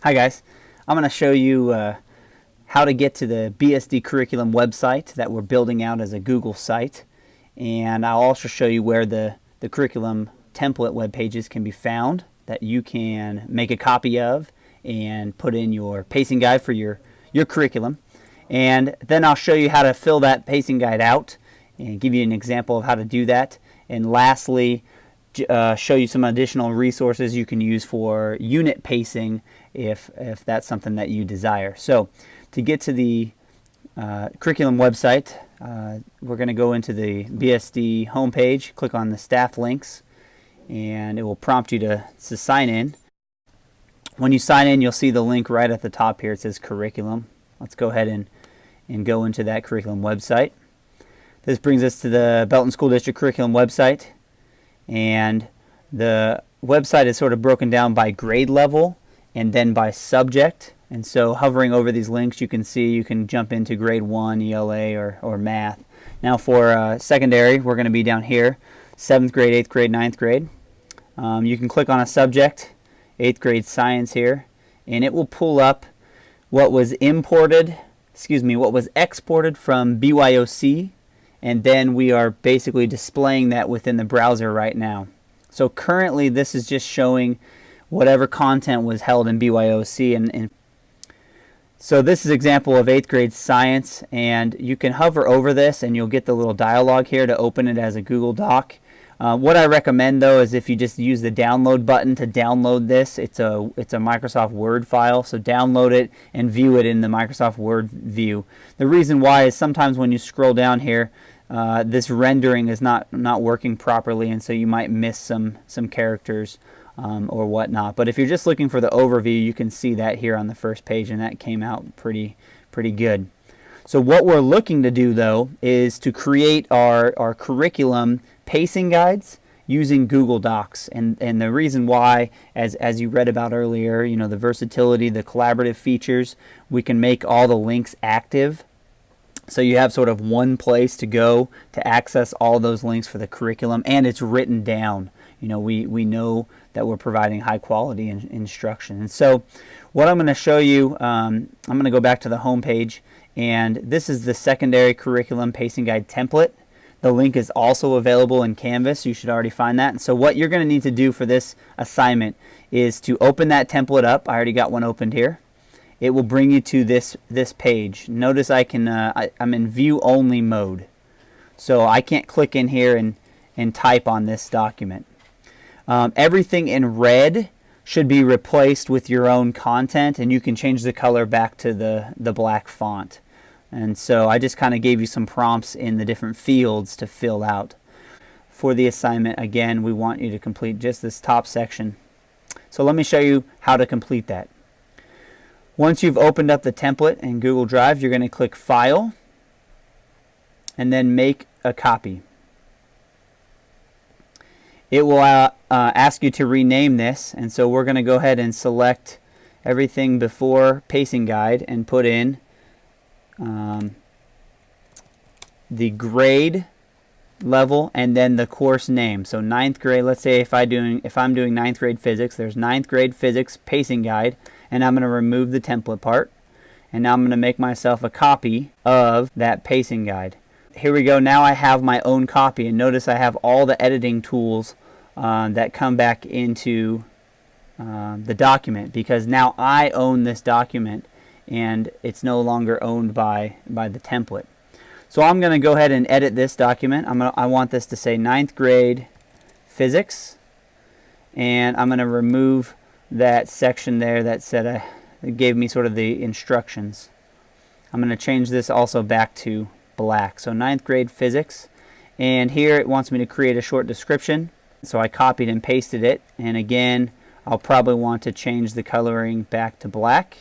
Hi guys, I'm going to show you how to get to the BSD curriculum website that we're building out as a Google site, and I'll also show you where the curriculum template web pages can be found that you can make a copy of and put in your pacing guide for your curriculum. And then I'll show you how to fill that pacing guide out and give you an example of how to do that. And lastly, show you some additional resources you can use for unit pacing if that's something that you desire. So to get to the curriculum website, we're going to go into the BSD homepage, click on the staff links, and it will prompt you to sign in. When you sign in, you'll see the link right at the top here. It says curriculum. Let's go ahead and go into that curriculum website. This brings us to the Belton School District curriculum website, and the website is sort of broken down by grade level and then by subject. And so hovering over these links, you can see you can jump into grade 1 ELA or math. Now for secondary, we're going to be down here, 7th grade, 8th grade, 9th grade. You can click on a subject, 8th grade science here, and it will pull up what was what was exported from BYOC, and then we are basically displaying that within the browser right now. So currently this is just showing whatever content was held in BYOC, and so this is an example of 8th grade science, and you can hover over this and you'll get the little dialog here to open it as a Google Doc. What I recommend though is if you just use the download button to download this. It's a Microsoft Word file, so download it and view it in the Microsoft Word view. The reason why is sometimes when you scroll down here, this rendering is not working properly, and so you might miss some characters or whatnot. But if you're just looking for the overview, you can see that here on the first page, and that came out pretty good. So what we're looking to do though is to create our curriculum pacing guides using Google Docs, and the reason why, as you read about earlier, you know, the versatility, the collaborative features, we can make all the links active. So you have sort of one place to go to access all those links for the curriculum, and it's written down. You know, we know that we're providing high quality instruction. And so what I'm going to show you, I'm going to go back to the home page, and this is the secondary curriculum pacing guide template. The link is also available in Canvas. You should already find that. And so what you're going to need to do for this assignment is to open that template up. I already got one opened here. It will bring you to this page. Notice I'm in view only mode, so I can't click in here and type on this document. Everything in red should be replaced with your own content, and you can change the color back to the black font. And so I just kind of gave you some prompts in the different fields to fill out. For the assignment, again, we want you to complete just this top section. So let me show you how to complete that. Once you've opened up the template in Google Drive, you're going to click File and then Make a Copy. It will ask you to rename this, and so we're going to go ahead and select everything before Pacing Guide and put in the grade level and then the course name. So 9th grade, let's say if I'm doing 9th grade physics, there's 9th grade physics pacing guide, and I'm going to remove the template part, and now I'm going to make myself a copy of that pacing guide. Here we go. Now I have my own copy, and notice I have all the editing tools that come back into the document, because now I own this document and it's no longer owned by the template. So I'm going to go ahead and edit this document. I want this to say 9th grade physics, and I'm going to remove that section there that said it gave me sort of the instructions. I'm going to change this also back to black. So 9th grade physics, and here it wants me to create a short description. So I copied and pasted it, and again I'll probably want to change the coloring back to black.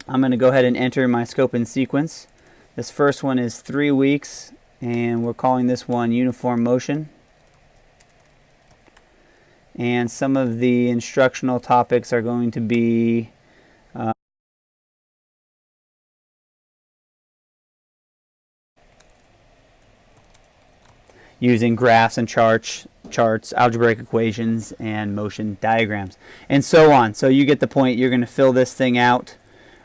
I'm going to go ahead and enter my scope and sequence. This first one is 3 weeks, and we're calling this one Uniform Motion. And some of the instructional topics are going to be using graphs and charts charts, algebraic equations, and motion diagrams, and so on. So you get the point. You're going to fill this thing out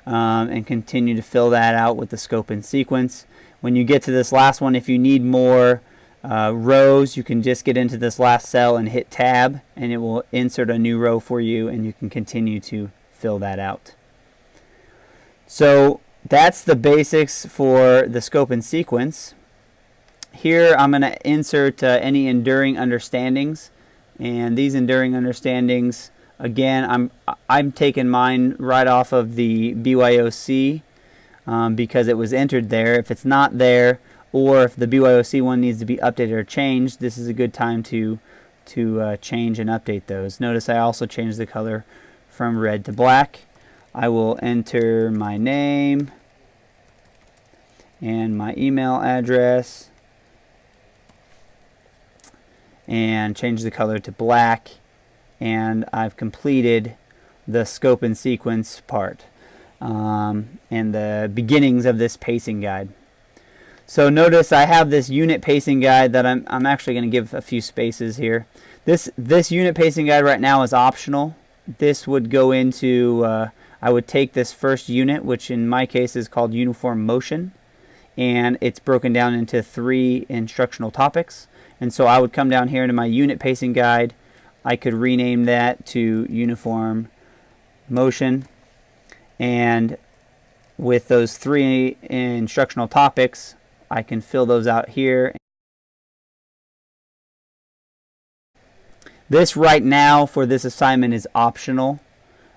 and continue to fill that out with the scope and sequence. When you get to this last one, if you need more rows, you can just get into this last cell and hit tab, and it will insert a new row for you, and you can continue to fill that out. So that's the basics for the scope and sequence. Here I'm going to insert any enduring understandings, and these enduring understandings, again, I'm taking mine right off of the BYOC because it was entered there. If it's not there, or if the BYOC one needs to be updated or changed, this is a good time to change and update those. Notice I also changed the color from red to black. I will enter my name and my email address and change the color to black, and I've completed the scope and sequence part and the beginnings of this pacing guide. So notice I have this unit pacing guide that I'm actually going to give a few spaces here. This unit pacing guide right now is optional. This would go into, I would take this first unit, which in my case is called uniform motion, and it's broken down into 3 instructional topics. And so I would come down here into my unit pacing guide. I could rename that to uniform motion, and with those 3 instructional topics, I can fill those out here. This right now for this assignment is optional.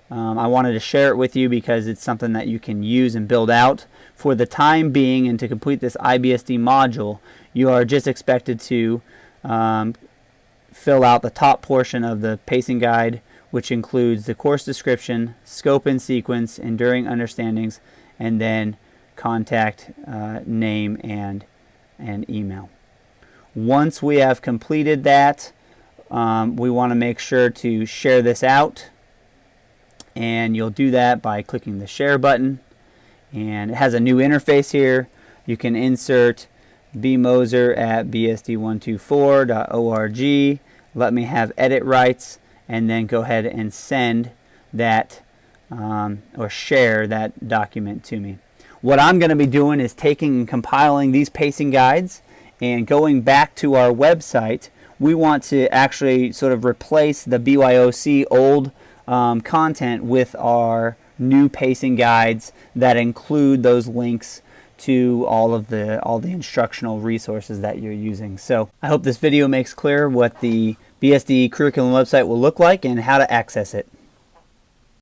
I wanted to share it with you because it's something that you can use and build out. For the time being, and to complete this iBSD module, you are just expected to fill out the top portion of the pacing guide, which includes the course description, scope and sequence, enduring understandings, and then contact name and email. Once we have completed that, we want to make sure to share this out, and you'll do that by clicking the share button, and it has a new interface here. You can insert bmoser@bsd124.org, let me have edit rights, and then go ahead and send that or share that document to me. What I'm going to be doing is taking and compiling these pacing guides and going back to our website. We want to actually sort of replace the BYOC old content with our new pacing guides that include those links to all the instructional resources that you're using. So I hope this video makes clear what the BSD curriculum website will look like and how to access it.